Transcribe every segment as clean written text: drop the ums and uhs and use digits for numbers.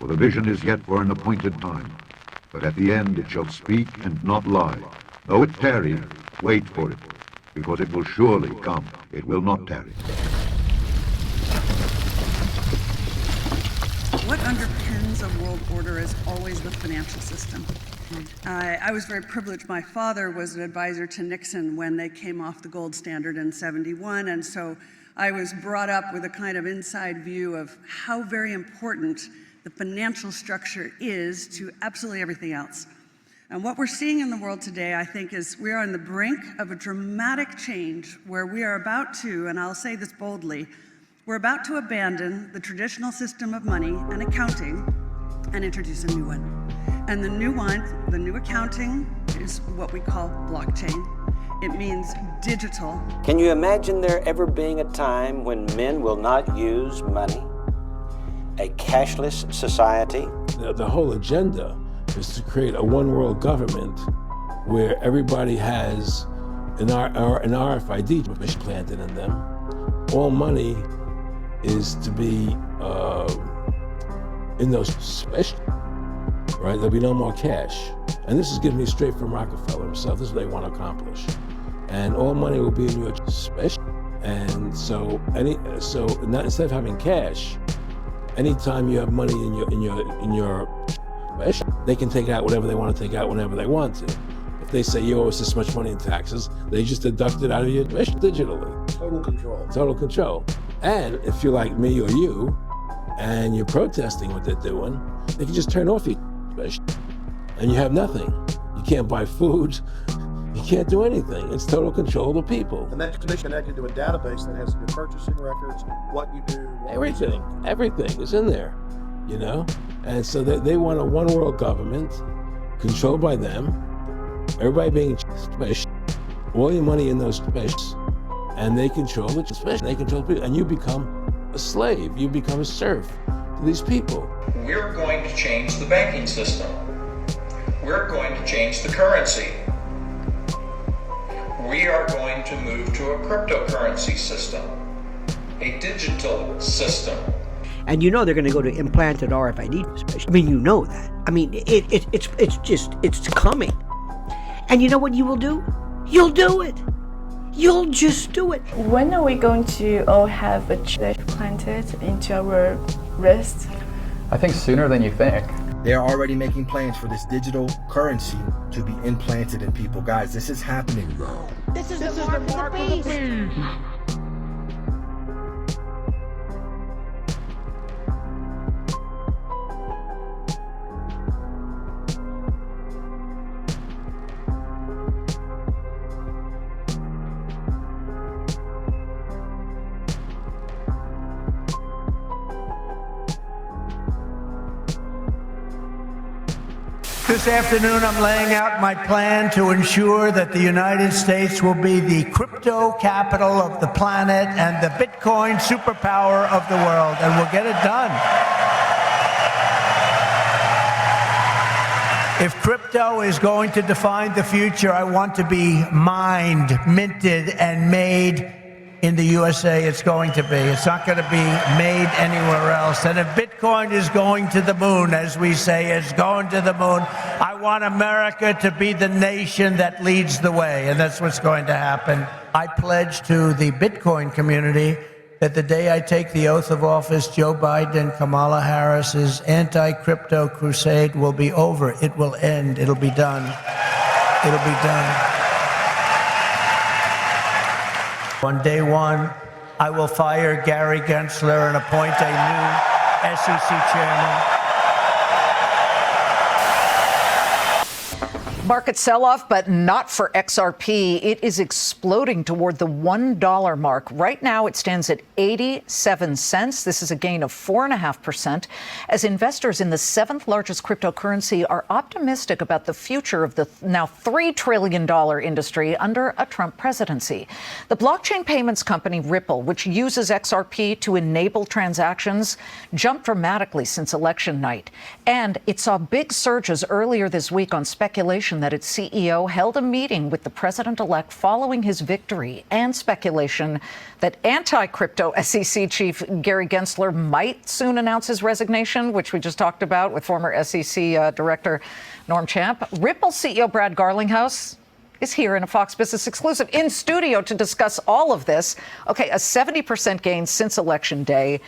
the vision is yet for an appointed time. But at the end it shall speak and not lie. Though it tarry, wait for it, because it will surely come. It will not tarry. What underpins a world order is always the financial system. I was very privileged. My father was an advisor to Nixon when they came off the gold standard in '71, and so I was brought up with a kind of inside view of how very important the financial structure is to absolutely everything else. And what we're seeing in the world today, I think, is we are on the brink of a dramatic change where we are about to, and I'll say this boldly, we're about to abandon the traditional system of money and accounting and introduce a new one. And the new one, the new accounting, is what we call blockchain. It means digital. Can you imagine there ever being a time when men will not use money? A cashless society? The whole agenda is to create a one world government where everybody has an RFID planted in them. All money is to be in those special, right? There'll be no more cash. And this is giving me straight from Rockefeller himself. This is what they want to accomplish. And all money will be in your special. And so instead of having cash, anytime you have money in your special, they can take out whatever they want to take out whenever they want to. If they say you owe us this much money in taxes, they just deduct it out of your special digitally. Total control. Total control. And if you're like me or you, and you're protesting what they're doing, they can just turn off your special, and you have nothing. You can't buy food. You can't do anything. It's total control of the people. And that's connected to a database that has your purchasing records, what you do. Everything is in there, you know? And so they want a one world government controlled by them, everybody being special, all your money in those specials, and they control the special, they control people, and you become a slave, you become a serf to these people. We're going to change the banking system. We're going to change the currency. We are going to move to a cryptocurrency system, a digital system. And you know they're going to go to implanted RFID. I mean, you know that. I mean, it's coming. And you know what you will do? You'll do it. You'll just do it. When are we going to all have a chip planted into our wrist? I think sooner than you think. They're already making plans for this digital currency to be implanted in people. Guys, this is happening now. This is the mark of the beast. This afternoon, I'm laying out my plan to ensure that the United States will be the crypto capital of the planet and the Bitcoin superpower of the world, and we'll get it done. If crypto is going to define the future, I want to be mined, minted, and made in the USA. It's going to be. It's not going to be made anywhere else. And if Bitcoin is going to the moon, as we say, it's going to the moon, I want America to be the nation that leads the way. And that's what's going to happen. I pledge to the Bitcoin community that the day I take the oath of office, Joe Biden and Kamala Harris's anti-crypto crusade will be over. It will end. It'll be done. It'll be done. On day one, I will fire Gary Gensler and appoint a new SEC chairman. Market sell-off, but not for XRP. It is exploding toward the $1 mark. Right now, it stands at 87 cents. This is a gain of 4.5%, as investors in the seventh largest cryptocurrency are optimistic about the future of the now $3 trillion industry under a Trump presidency. The blockchain payments company Ripple, which uses XRP to enable transactions, jumped dramatically since election night. And it saw big surges earlier this week on speculation confirmed that its CEO held a meeting with the president-elect following his victory, and speculation that anti-crypto SEC chief Gary Gensler might soon announce his resignation, which we just talked about with former SEC Director Norm Champ. Ripple CEO Brad Garlinghouse is here in a Fox Business exclusive in studio to discuss all of this. Okay, a 70% gain since Election Day.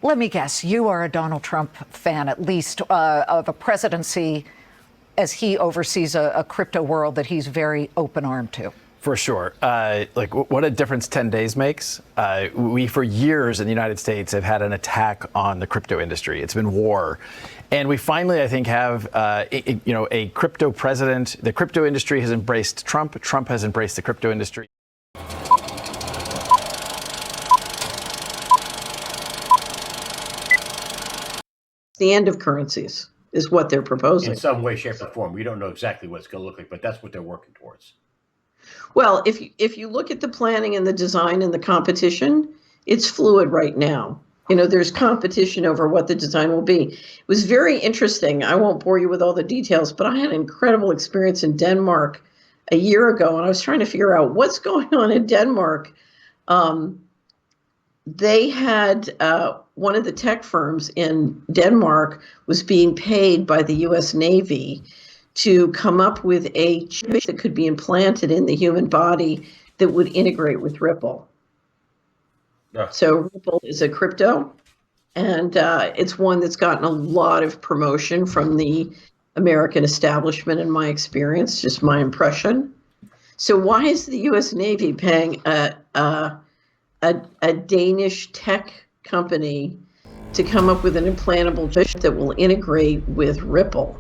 Let me guess, you are a Donald Trump fan, at least, of a presidency as he oversees a crypto world that he's very open-armed to. For sure. Like, what a difference 10 days makes. We, for years in the United States, have had an attack on the crypto industry. It's been war. And we finally, I think, have, a crypto president. The crypto industry has embraced Trump. Trump has embraced the crypto industry. The end of currencies is what they're proposing. In some way, shape, or form. We don't know exactly what it's going to look like, but that's what they're working towards. Well, if you look at the planning and the design and the competition, it's fluid right now. You know, there's competition over what the design will be. It was very interesting. I won't bore you with all the details, but I had an incredible experience in Denmark a year ago, and I was trying to figure out what's going on in Denmark. They had one of the tech firms in Denmark was being paid by the U.S. Navy to come up with a chip that could be implanted in the human body that would integrate with Ripple. Yeah. So Ripple is a crypto, and it's one that's gotten a lot of promotion from the American establishment, in my experience, just my impression. So why is the U.S. Navy paying a Danish tech company to come up with an implantable chip that will integrate with Ripple?